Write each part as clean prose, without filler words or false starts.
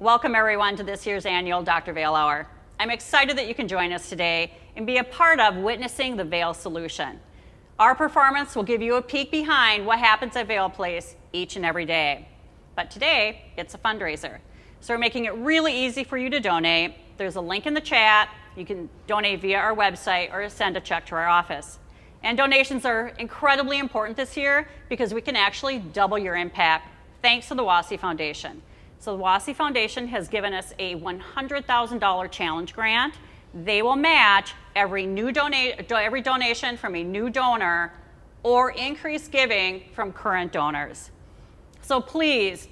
Welcome everyone to this year's annual Dr. Vail Hour. I'm excited that you can join us today and be a part of witnessing the Vail Solution. Our performance will give you a peek behind what happens at Vail Place each and every day. But today, it's a fundraiser. So we're making it really easy for you to donate. There's a link in the chat. You can donate via our website or send a check to our office. And donations are incredibly important this year because we can actually double your impact thanks to the WASI Foundation. So the WASI Foundation has given us a $100,000 challenge grant. They will match every donation from a new donor or increase giving from current donors. So please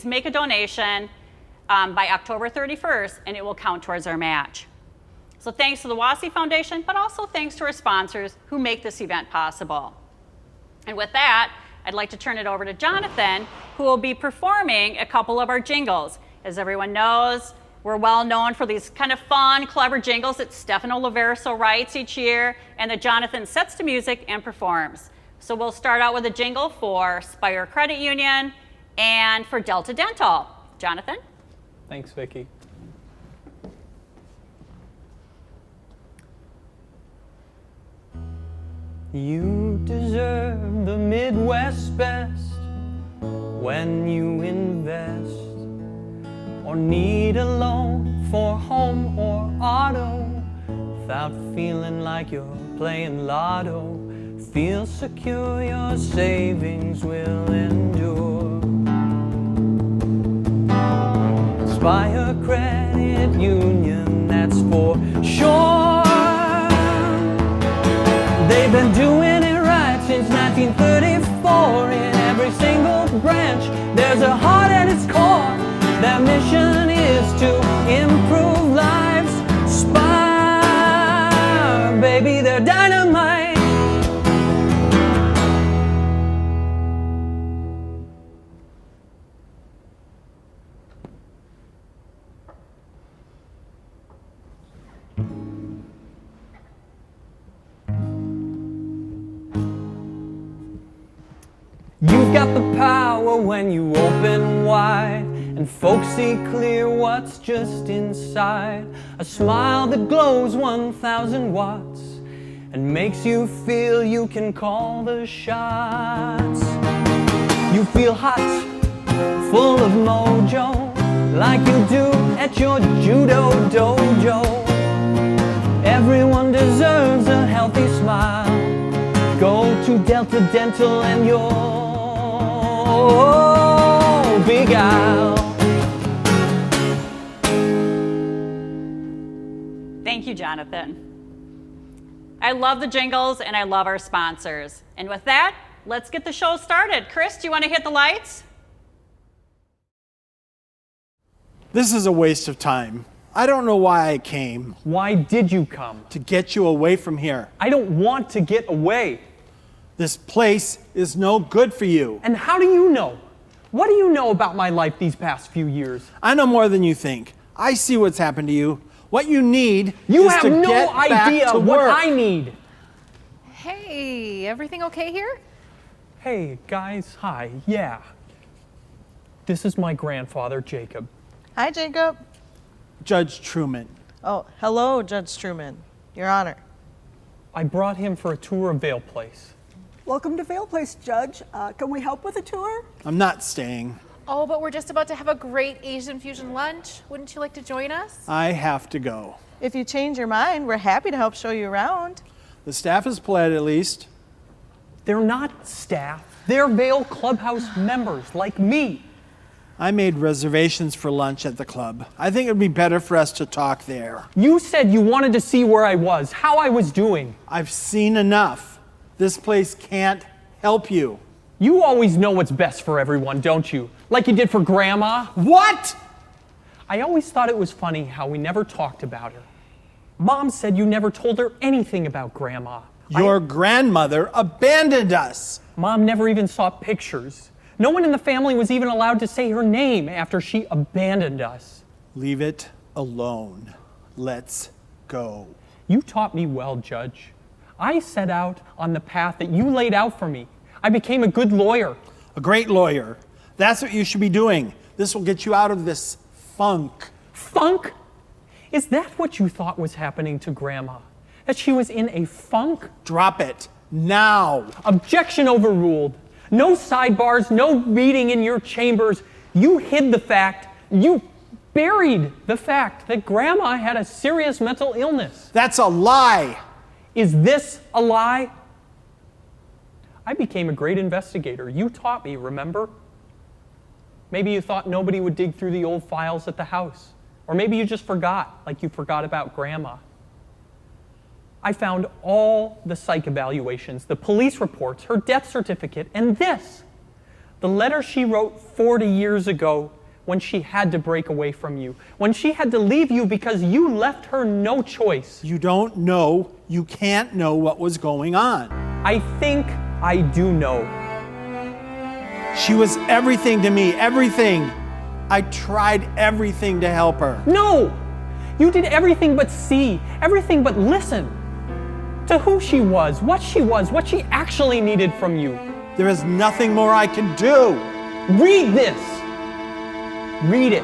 make a donation by October 31st and it will count towards our match. So thanks to the WASI Foundation, but also thanks to our sponsors who make this event possible. And with that, I'd like to turn it over to Jonathan, who will be performing a couple of our jingles. As everyone knows, we're well known for these kind of fun, clever jingles that Stefano Laverso writes each year and that Jonathan sets to music and performs. So we'll start out with a jingle for Spire Credit Union and for Delta Dental. Jonathan? Thanks, Vicki. You deserve the Midwest best when you invest or need a loan for home or auto without feeling like you're playing lotto. Feel secure, your savings will endure. Spire Credit Union, that's for sure. They've been doing it right since 1934. In every single branch, there's a heart at its core. Their mission is to improve lives. Spire, baby, they're dynamite. You've got the power when you open wide and folks see clear what's just inside. A smile that glows 1,000 watts and makes you feel you can call the shots. You feel hot, full of mojo, like you do at your judo dojo. Everyone deserves a healthy smile. Go to Delta Dental and you're Big Al. Thank you, Jonathan. I love the jingles and I love our sponsors. And with that, let's get the show started. Chris, do you want to hit the lights? This is a waste of time. I don't know why I came. Why did you come? To get you away from here. I don't want to get away. This place is no good for you. And how do you know? What do you know about my life these past few years? I know more than you think. I see what's happened to you. What you need you is have to no get idea back to what work. I need. Hey, everything okay here? Hey, guys, hi, yeah. This is my grandfather, Jacob. Hi, Jacob. Judge Truman. Oh, hello, Judge Truman. Your Honor. I brought him for a tour of Vail Place. Welcome to Vail Place, Judge. Can we help with a tour? I'm not staying. Oh, but we're just about to have a great Asian fusion lunch. Wouldn't you like to join us? I have to go. If you change your mind, we're happy to help show you around. The staff is polite at least. They're not staff. They're Vail Clubhouse members, like me. I made reservations for lunch at the club. I think it would be better for us to talk there. You said you wanted to see where I was, how I was doing. I've seen enough. This place can't help you. You always know what's best for everyone, don't you? Like you did for Grandma. What? I always thought it was funny how we never talked about her. Mom said you never told her anything about Grandma. Your grandmother abandoned us. Mom never even saw pictures. No one in the family was even allowed to say her name after she abandoned us. Leave it alone. Let's go. You taught me well, Judge. I set out on the path that you laid out for me. I became a good lawyer. A great lawyer. That's what you should be doing. This will get you out of this funk. Funk? Is that what you thought was happening to Grandma? That she was in a funk? Drop it. Now. Objection overruled. No sidebars, no meeting in your chambers. You hid the fact, you buried the fact that Grandma had a serious mental illness. That's a lie. Is this a lie? I became a great investigator. You taught me, remember? Maybe you thought nobody would dig through the old files at the house. Or maybe you just forgot, like you forgot about Grandma. I found all the psych evaluations, the police reports, her death certificate, and this, the letter she wrote 40 years ago when she had to break away from you, when she had to leave you because you left her no choice. You don't know, you can't know what was going on. I think I do know. She was everything to me, everything. I tried everything to help her. No! You did everything but see, everything but listen to who she was, what she actually needed from you. There is nothing more I can do. Read this. Read it.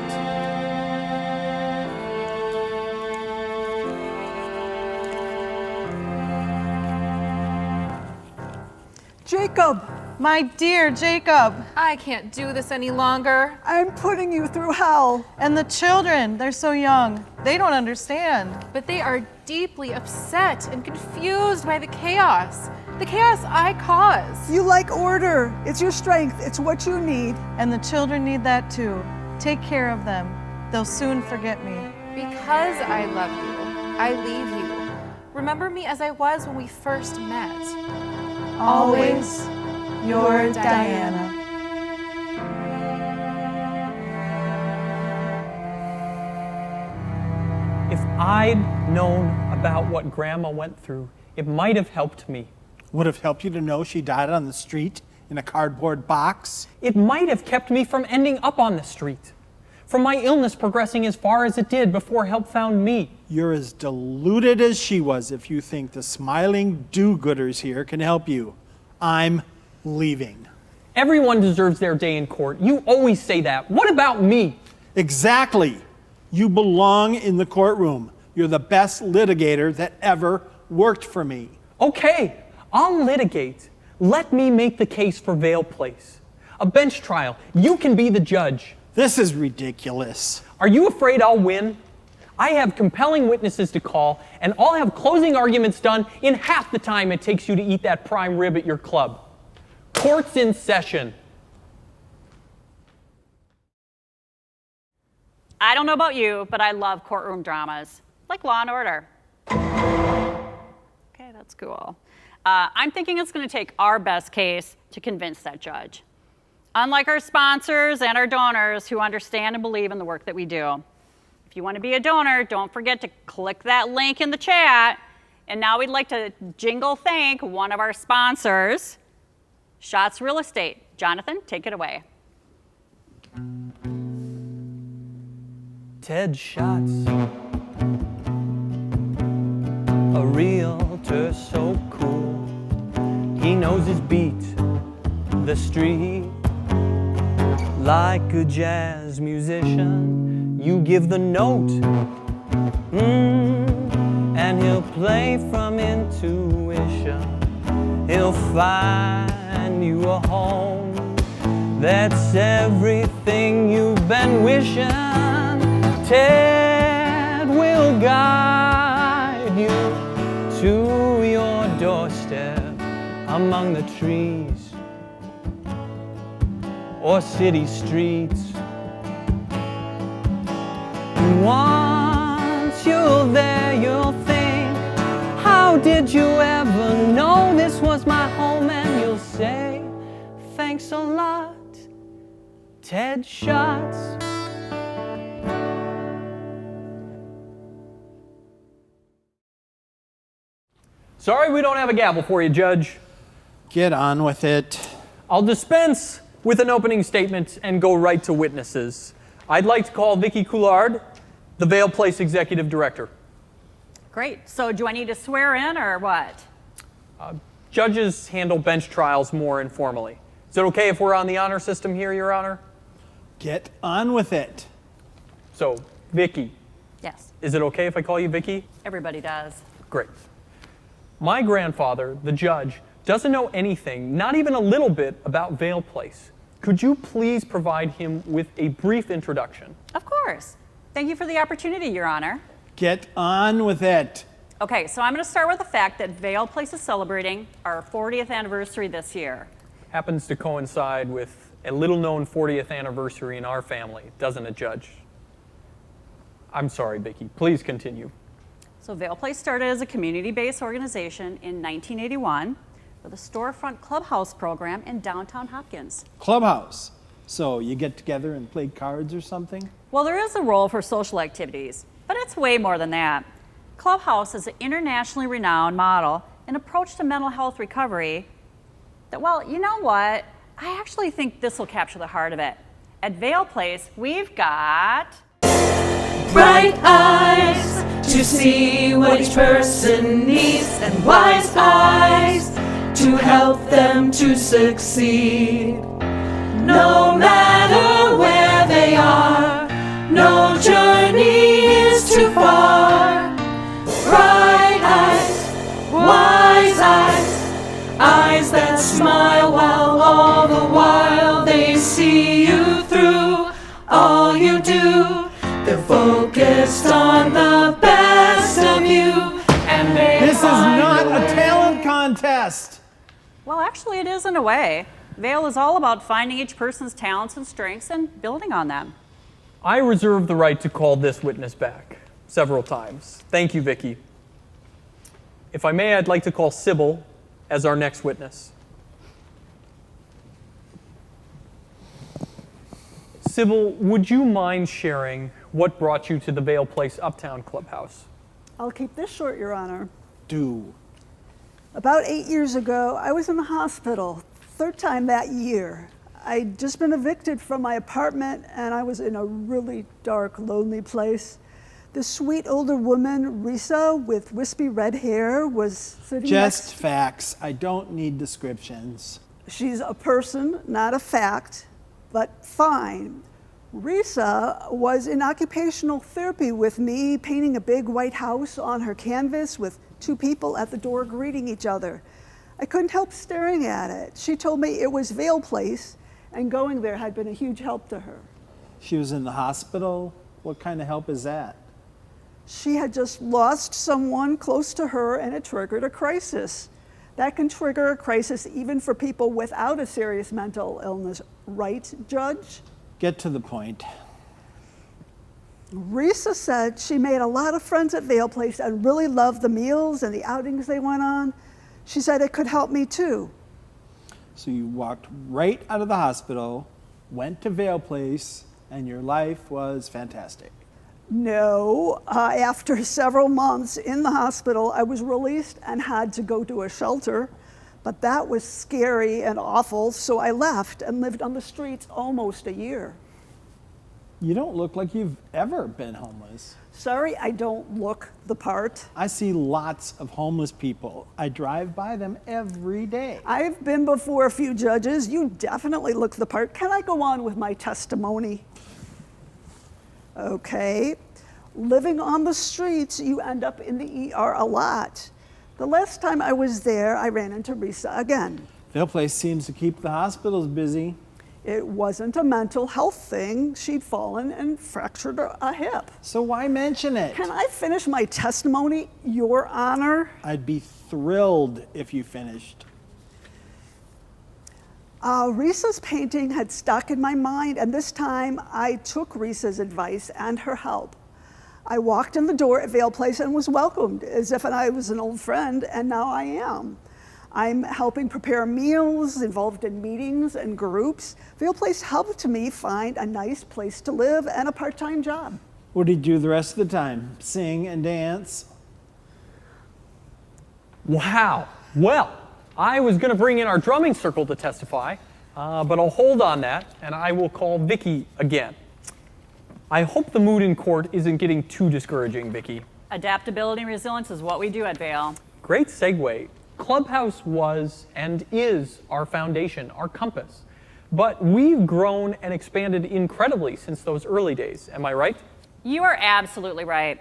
Jacob, My dear Jacob. I can't do this any longer. I'm putting you through hell. And the children, they're so young. They don't understand. But they are deeply upset and confused by the chaos. The chaos I cause. You like order. It's your strength. It's what you need. And the children need that too. Take care of them. They'll soon forget me. Because I love you, I leave you. Remember me as I was when we first met. Always, your Diana. If I'd known about what Grandma went through, it might have helped me. Would have helped you to know she died on the street in a cardboard box. It might have kept me from ending up on the street, from my illness progressing as far as it did before help found me. You're as deluded as she was if you think the smiling do-gooders here can help you. I'm leaving. Everyone deserves their day in court. You always say that. What about me? Exactly. You belong in the courtroom. You're the best litigator that ever worked for me. Okay, I'll litigate. Let me make the case for Vail Place. A bench trial. You can be the judge. This is ridiculous. Are you afraid I'll win? I have compelling witnesses to call, and I'll have closing arguments done in half the time it takes you to eat that prime rib at your club. Court's in session. I don't know about you, but I love courtroom dramas, like Law and Order. Okay, that's cool. I'm thinking it's going to take our best case to convince that judge. Unlike our sponsors and our donors who understand and believe in the work that we do. If you want to be a donor, don't forget to click that link in the chat. And now we'd like to jingle thank one of our sponsors, Schatz Real Estate. Jonathan, take it away. Ted Schatz, a realtor so cool. He knows his beat, the street. Like a jazz musician, you give the note, and he'll play from intuition. He'll find you a home that's everything you've been wishing. Ted will guide you to your doorstep among the trees or city streets. And once you're there, you'll think, how did you ever know this was my home? And you'll say, thanks a lot, Ted Schatz. Sorry we don't have a gavel for you, Judge. Get on with it. I'll dispense with an opening statement and go right to witnesses. I'd like to call Vicki Coulard, the Vail Place Executive Director. Great. So do I need to swear in or what? Judges handle bench trials more informally. Is it okay if we're on the honor system here, Your Honor? Get on with it. So, Vicky, Yes, is it okay if I call you Vicky? everybody does. Great. My grandfather, the judge, doesn't know anything, not even a little bit, about Vail Place. Could you please provide him with a brief introduction? Of course. Thank you for the opportunity, Your Honor. Get on with it. Okay, so I'm going to start with the fact that Vail Place is celebrating our 40th anniversary this year. Happens to coincide with a little-known 40th anniversary in our family, doesn't it, Judge? I'm sorry, Vicky. Please continue. So Vail Place started as a community-based organization in 1981 with a storefront clubhouse program in downtown Hopkins. Clubhouse. So you get together and play cards or something? Well, there is a role for social activities, but it's way more than that. Clubhouse is an internationally renowned model and approach to mental health recovery that, well, you know what? I actually think this will capture the heart of it. At Vail Place, we've got Bright eyes to see what each person needs, and wise eyes to help them to succeed. No matter where they are, no journey is too far. Bright eyes, wise eyes, eyes that smile while all the while they see you through all you do. They're focused on the best of you, and they This is not a talent contest. Well, actually, it is in a way. Vail is all about finding each person's talents and strengths and building on them. I reserve the right to call this witness back several times. Thank you, Vicky. If I may, I'd like to call Sybil as our next witness. Sybil, would you mind sharing what brought you to the Vail Place Uptown Clubhouse? I'll keep this short, Your Honor. Do. About 8 years ago, I was in the hospital, third time that year. I'd just been evicted from my apartment, and I was in a really dark, lonely place. This sweet older woman, Risa, with wispy red hair, was sitting Just facts. I don't need descriptions. She's a person, not a fact, but fine. Risa was in occupational therapy with me, painting a big white house on her canvas with two people at the door greeting each other. I couldn't help staring at it. She told me it was Vail Place, and going there had been a huge help to her. She was in the hospital. What kind of help is that? She had just lost someone close to her, and it triggered a crisis. That can trigger a crisis even for people without a serious mental illness, right, Judge? Get to the point. Risa said she made a lot of friends at Vail Place and really loved the meals and the outings they went on. She said it could help me too. So you walked right out of the hospital, went to Vail Place, and your life was fantastic. No, after several months in the hospital, I was released and had to go to a shelter, but that was scary and awful, so I left and lived on the streets almost a year. You don't look like you've ever been homeless. Sorry, I don't look the part. I see lots of homeless people. I drive by them every day. I've been before a few judges. You definitely look the part. Can I go on with my testimony? Okay. Living on the streets, you end up in the ER a lot. The last time I was there, I ran into Risa again. Vail Place seems to keep the hospitals busy. It wasn't a mental health thing. She'd fallen and fractured a hip. So why mention it? Can I finish my testimony, Your Honor? I'd be thrilled if you finished. Risa's painting had stuck in my mind, and this time I took Risa's advice and her help. I walked in the door at Vail Place and was welcomed as if I was an old friend, and now I am. I'm helping prepare meals, involved in meetings and groups. Vail Place helped me find a nice place to live and a part-time job. What did you do the rest of the time? Sing and dance? Wow. Well, I was going to bring in our drumming circle to testify, but I'll hold on that, and I will call Vicky again. I hope the mood in court isn't getting too discouraging, Vicky. Adaptability and resilience is what we do at Vail. Great segue. Clubhouse was and is our foundation, our compass. But we've grown and expanded incredibly since those early days. Am I right? You are absolutely right.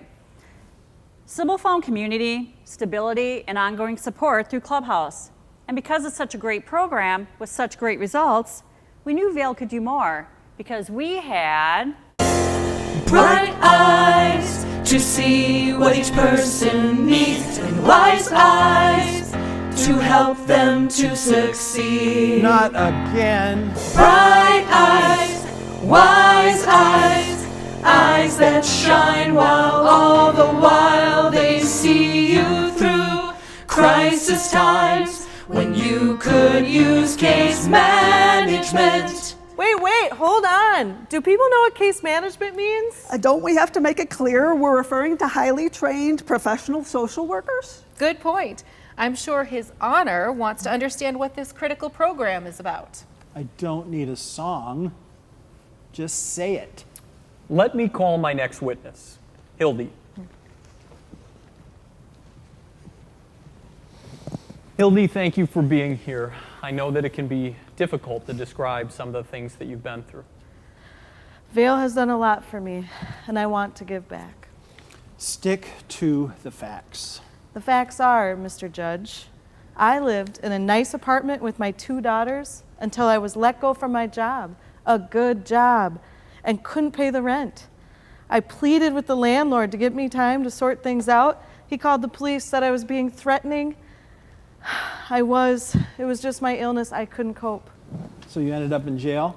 Sybil found community, stability, and ongoing support through Clubhouse. And because it's such a great program with such great results, we knew Vail could do more because we had Bright eyes to see what each person needs, and wise eyes to help them to succeed. Not again. Bright eyes, wise eyes, eyes that shine while all the while they see you through crisis times when you could use case management. Wait, hold on. Do people know what case management means? Don't we have to make it clear we're referring to highly trained professional social workers? Good point. I'm sure His Honor wants to understand what this critical program is about. I don't need a song. Just say it. Let me call my next witness, Hildy. Hildy, thank you for being here. I know that it can be difficult to describe some of the things that you've been through. Vail has done a lot for me, and I want to give back. Stick to the facts. The facts are, Mr. Judge, I lived in a nice apartment with my 2 daughters until I was let go from my job, a good job, and couldn't pay the rent. I pleaded with the landlord to give me time to sort things out. He called the police, said I was being threatening. It was just my illness. I couldn't cope. So you ended up in jail?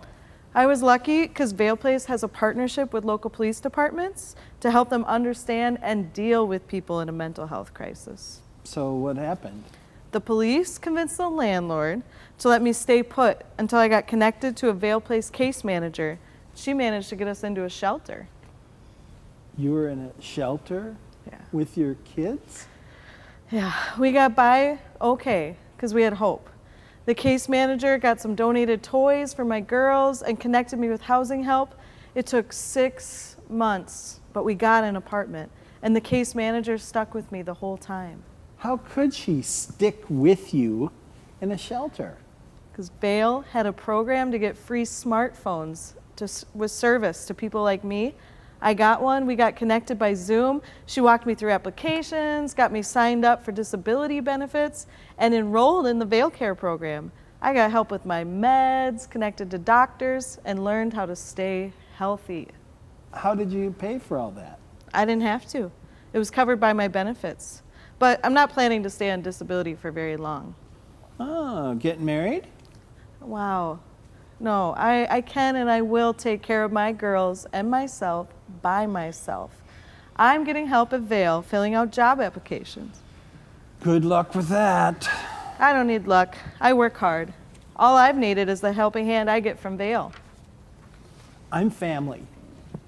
I was lucky because Vail Place has a partnership with local police departments to help them understand and deal with people in a mental health crisis. So what happened? The police convinced the landlord to let me stay put until I got connected to a Vail Place case manager. She managed to get us into a shelter. You were in a shelter with your kids? Yeah, we got by okay because we had hope. The case manager got some donated toys for my girls and connected me with housing help. It took 6 months, but we got an apartment, and the case manager stuck with me the whole time. How could she stick with you in a shelter? Because Vail had a program to get free smartphones with service to people like me. I got one. We got connected by Zoom. She walked me through applications, got me signed up for disability benefits, and enrolled in the Vail Care program. I got help with my meds, connected to doctors, and learned how to stay healthy. How did you pay for all that? I didn't have to. It was covered by my benefits. But I'm not planning to stay on disability for very long. Oh, getting married? Wow. No, I can and I will take care of my girls and myself by myself. I'm getting help at Vail filling out job applications. Good luck with that. I don't need luck. I work hard. All I've needed is the helping hand I get from Vail. I'm family.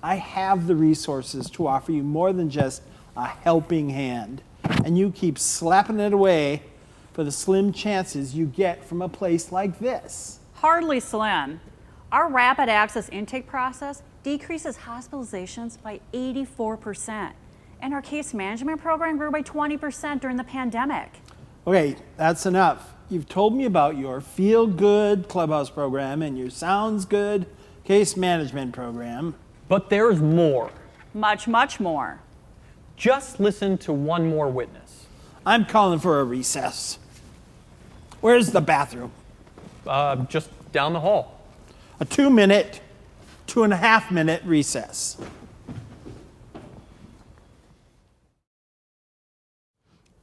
I have the resources to offer you more than just a helping hand. And you keep slapping it away for the slim chances you get from a place like this. hardly slim. Our rapid access intake process decreases hospitalizations by 84%. And our case management program grew by 20% during the pandemic. Okay, that's enough. You've told me about your Feel Good Clubhouse program and your Sounds Good case management program. But there's more. Much, much more. Just listen to one more witness. I'm calling for a recess. Where's the bathroom? Just down the hall. A 2-minute, 2.5-minute recess.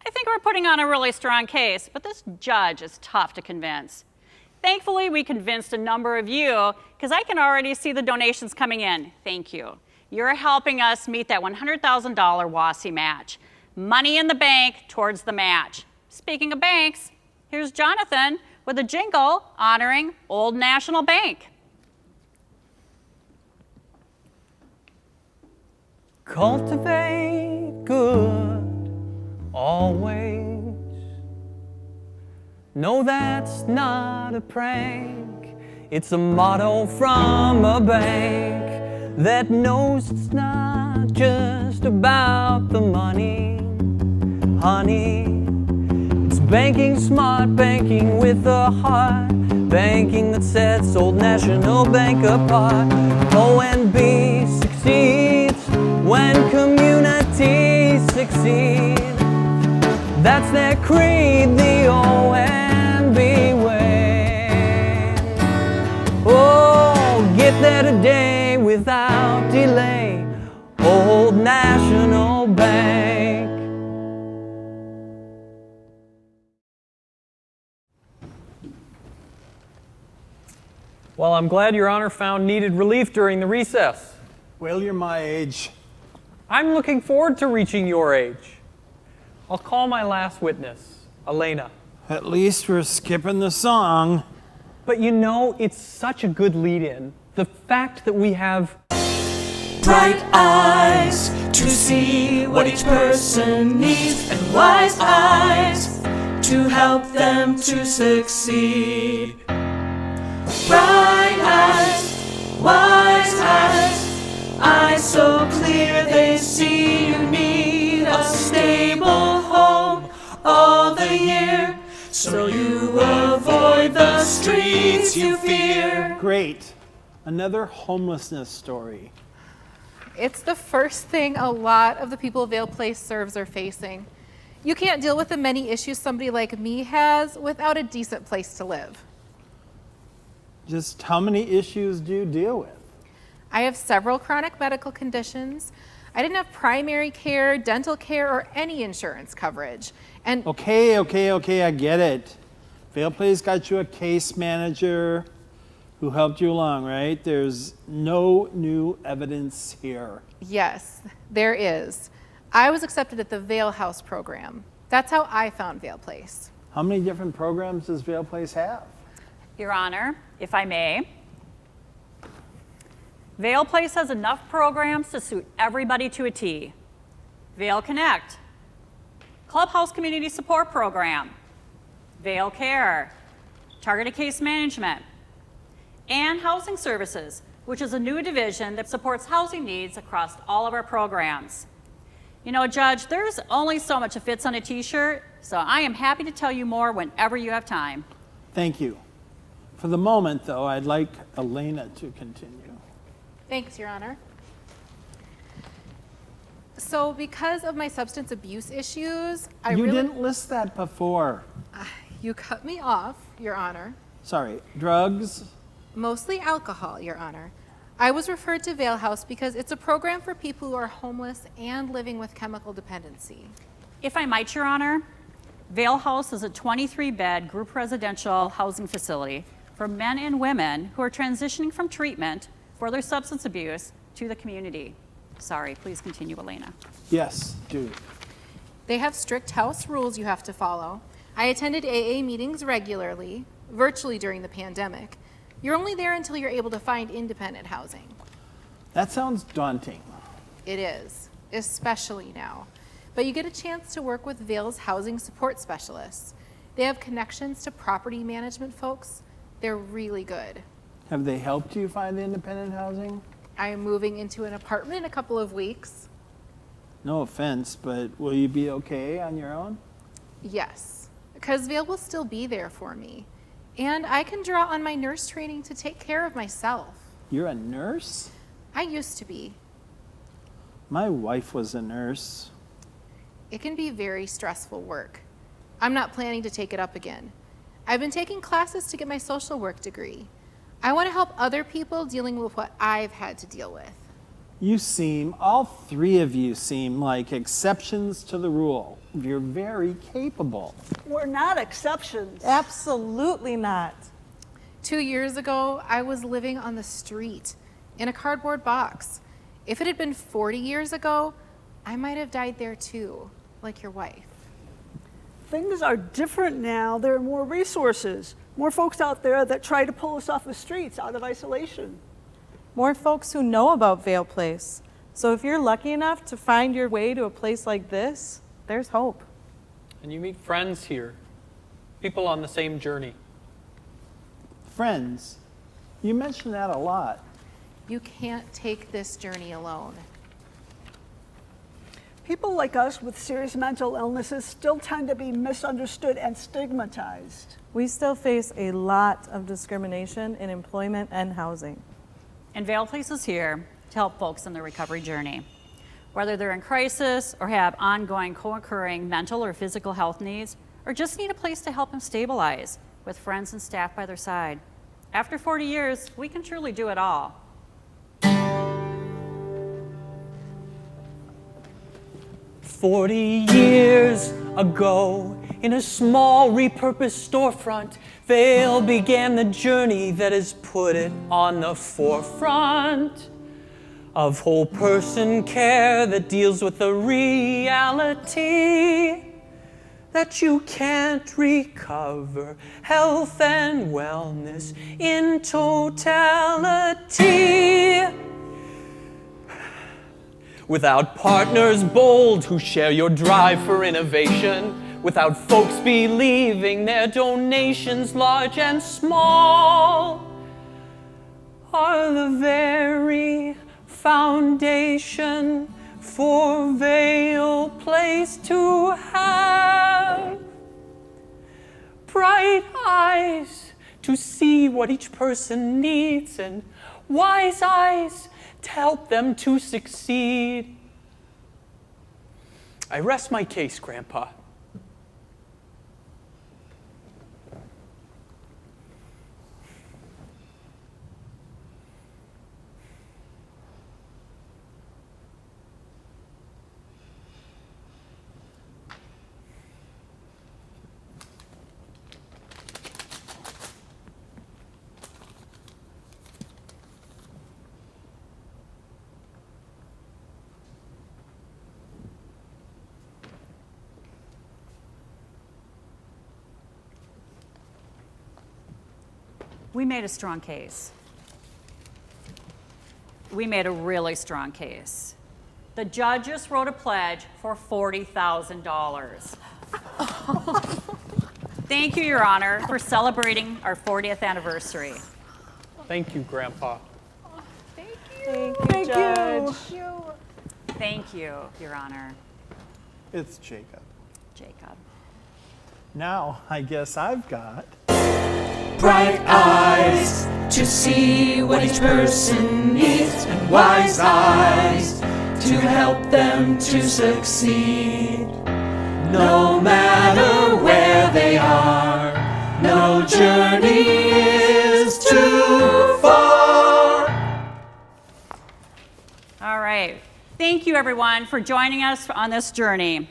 I think we're putting on a really strong case, but this judge is tough to convince. Thankfully, we convinced a number of you because I can already see the donations coming in. Thank you. You're helping us meet that $100,000 WASI match. Money in the bank towards the match. Speaking of banks, here's Jonathan with a jingle honoring Old National Bank. Cultivate good always. No, that's not a prank. It's a motto from a bank that knows it's not just about the money, honey. It's banking smart, banking with a heart, banking that sets Old National Bank apart. ONB succeeds when communities succeed. That's their creed, the OMB way. Oh, get there today without delay. Old National Bank. Well, I'm glad Your Honor found needed relief during the recess. Well, you're my age. I'm looking forward to reaching your age. I'll call my last witness, Elena. At least we're skipping the song. But you know, it's such a good lead-in. The fact that we have Bright eyes to see what each person needs, and wise eyes to help them to succeed. Bright eyes, wise eyes so clear they see you need a stable home all the year, so you avoid the streets you fear. Great. Another homelessness story. It's the first thing a lot of the people Vail Place serves are facing. You can't deal with the many issues somebody like me has without a decent place to live. Just how many issues do you deal with? I have several chronic medical conditions. I didn't have primary care, dental care, or any insurance coverage. And Okay, I get it. Vail Place got you a case manager who helped you along, right? There's no new evidence here. yes, there is. I was accepted at the Vail House program. That's how I found Vail Place. How many different programs does Vail Place have? Your Honor, if I may, Vail Place has enough programs to suit everybody to a T. Vail Connect, Clubhouse Community Support Program, Vail Care, Targeted Case Management, and Housing Services, which is a new division that supports housing needs across all of our programs. You know, Judge, there's only so much that fits on a t-shirt, so I am happy to tell you more whenever you have time. Thank you. For the moment, though, I'd like Elena to continue. Thanks, Your Honor. So because of my substance abuse issues, You didn't list that before. You cut me off, Your Honor. Sorry, drugs? Mostly alcohol, Your Honor. I was referred to Vail House because it's a program for people who are homeless and living with chemical dependency. If I might, Your Honor, Vail House is a 23-bed group residential housing facility for men and women who are transitioning from treatment for their substance abuse to the community. Sorry, please continue, Elena. Yes, do. They have strict house rules you have to follow. I attended AA meetings regularly, virtually during the pandemic. You're only there until you're able to find independent housing. That sounds daunting. It is, especially now. But you get a chance to work with Vail's housing support specialists. They have connections to property management folks. They're really good. Have they helped you find independent housing? I am moving into an apartment in a couple of weeks. No offense, but will you be okay on your own? Yes, because Vail will still be there for me. And I can draw on my nurse training to take care of myself. You're a nurse? I used to be. My wife was a nurse. It can be very stressful work. I'm not planning to take it up again. I've been taking classes to get my social work degree. I want to help other people dealing with what I've had to deal with. All three of you seem like exceptions to the rule. You're very capable. We're not exceptions. Absolutely not. 2 years ago, I was living on the street in a cardboard box. If it had been 40 years ago, I might have died there too, like your wife. Things are different now. There are more resources, more folks out there that try to pull us off the streets out of isolation. More folks who know about Vail Place. So if you're lucky enough to find your way to a place like this, there's hope. And you meet friends here, people on the same journey. Friends, you mention that a lot. You can't take this journey alone. People like us with serious mental illnesses still tend to be misunderstood and stigmatized. We still face a lot of discrimination in employment and housing. And Vail Place is here to help folks in their recovery journey. Whether they're in crisis or have ongoing co-occurring mental or physical health needs, or just need a place to help them stabilize with friends and staff by their side. After 40 years, we can truly do it all. "40 years ago, in a small repurposed storefront, Vail began the journey that has put it on the forefront of whole person care that deals with the reality that you can't recover health and wellness in totality. Without partners bold who share your drive for innovation, without folks believing their donations, large and small, are the very foundation for Vail Place to have bright eyes to see what each person needs and wise eyes to help them to succeed." I rest my case, Grandpa. We made a strong case. We made a really strong case. The judge just wrote a pledge for $40,000. Thank you, Your Honor, for celebrating our 40th anniversary. Thank you, Grandpa. Thank you, Judge. Thank you, Your Honor. It's Jacob. Jacob. Now, I guess I've got Bright eyes to see what each person needs, and wise eyes to help them to succeed. No matter where they are, no journey is too far. All right. Thank you, everyone, for joining us on this journey.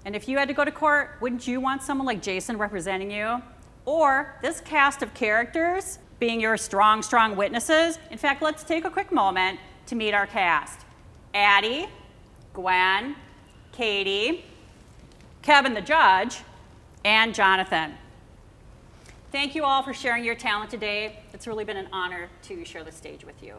And if you had to go to court, wouldn't you want someone like Jason representing you? Or this cast of characters being your strong, strong witnesses? In fact, let's take a quick moment to meet our cast. Addie, Gwen, Katie, Kevin the judge, and Jonathan. Thank you all for sharing your talent today. It's really been an honor to share the stage with you.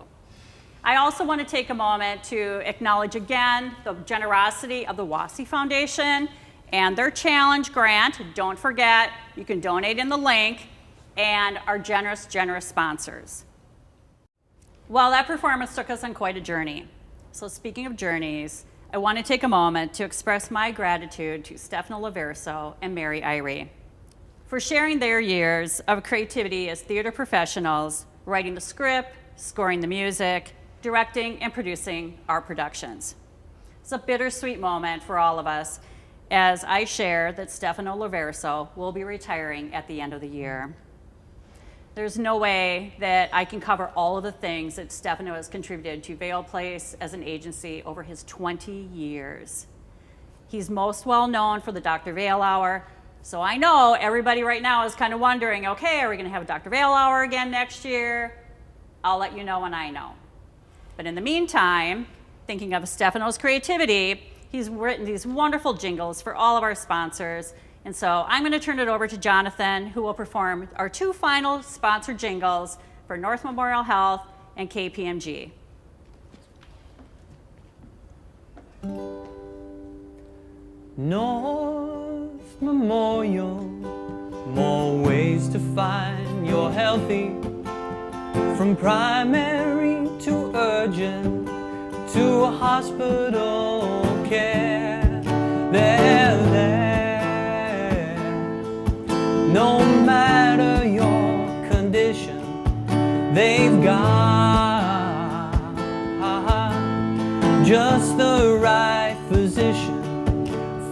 I also want to take a moment to acknowledge again the generosity of the WASI Foundation and their challenge grant. Don't forget, you can donate in the link, and our generous, generous sponsors. Well, that performance took us on quite a journey. So speaking of journeys, I want to take a moment to express my gratitude to Stefano Laverso and Mary Irie for sharing their years of creativity as theater professionals, writing the script, scoring the music, directing and producing our productions. It's a bittersweet moment for all of us as I share that Stefano Laverso will be retiring at the end of the year. There's no way that I can cover all of the things that Stefano has contributed to Vail Place as an agency over his 20 years. He's most well known for the Dr. Vail Hour, so I know everybody right now is kind of wondering, okay, are we gonna have a Dr. Vail Hour again next year? I'll let you know when I know. But in the meantime, thinking of Stefano's creativity, he's written these wonderful jingles for all of our sponsors. And so I'm going to turn it over to Jonathan, who will perform our two final sponsored jingles for North Memorial Health and KPMG. North Memorial, more ways to find you're healthy, from primary to urgent to hospital care. They're there. No matter your condition, they've got just the right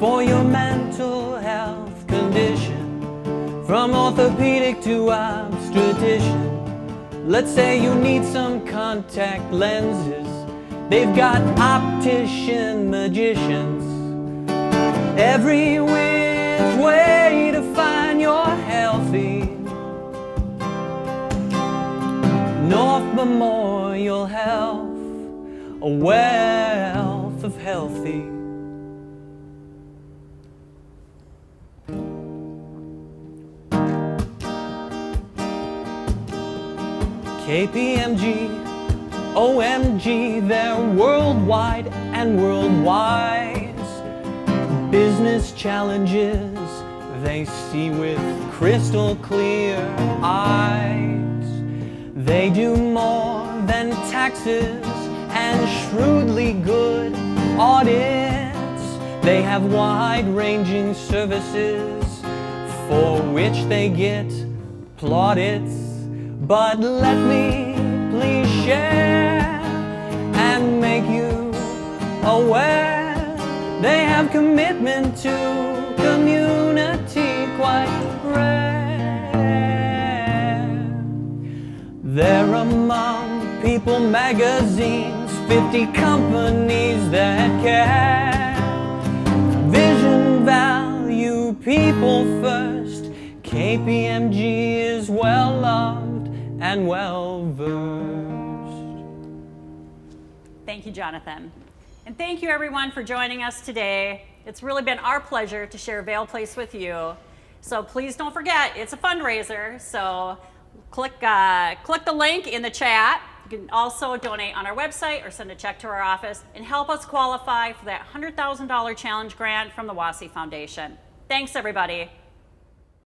for your mental health condition, from orthopedic to obstetrician. Let's say you need some contact lenses, they've got optician magicians. Every which way to find your healthy. North Memorial Health, a wealth of healthy. KPMG, OMG, they're worldwide and worldwide. Business challenges they see with crystal clear eyes. They do more than taxes and shrewdly good audits. They have wide-ranging services for which they get plaudits. But let me please share and make you aware. They have commitment to community quite rare. They're among People magazine's 50 companies that care. Vision, value, people first. KPMG is well loved and well versed. Thank you, Jonathan. And thank you everyone for joining us today. It's really been our pleasure to share Vail Place with you. So please don't forget, it's a fundraiser. So click the link in the chat. You can also donate on our website or send a check to our office and help us qualify for that $100,000 challenge grant from the WASI Foundation. Thanks everybody.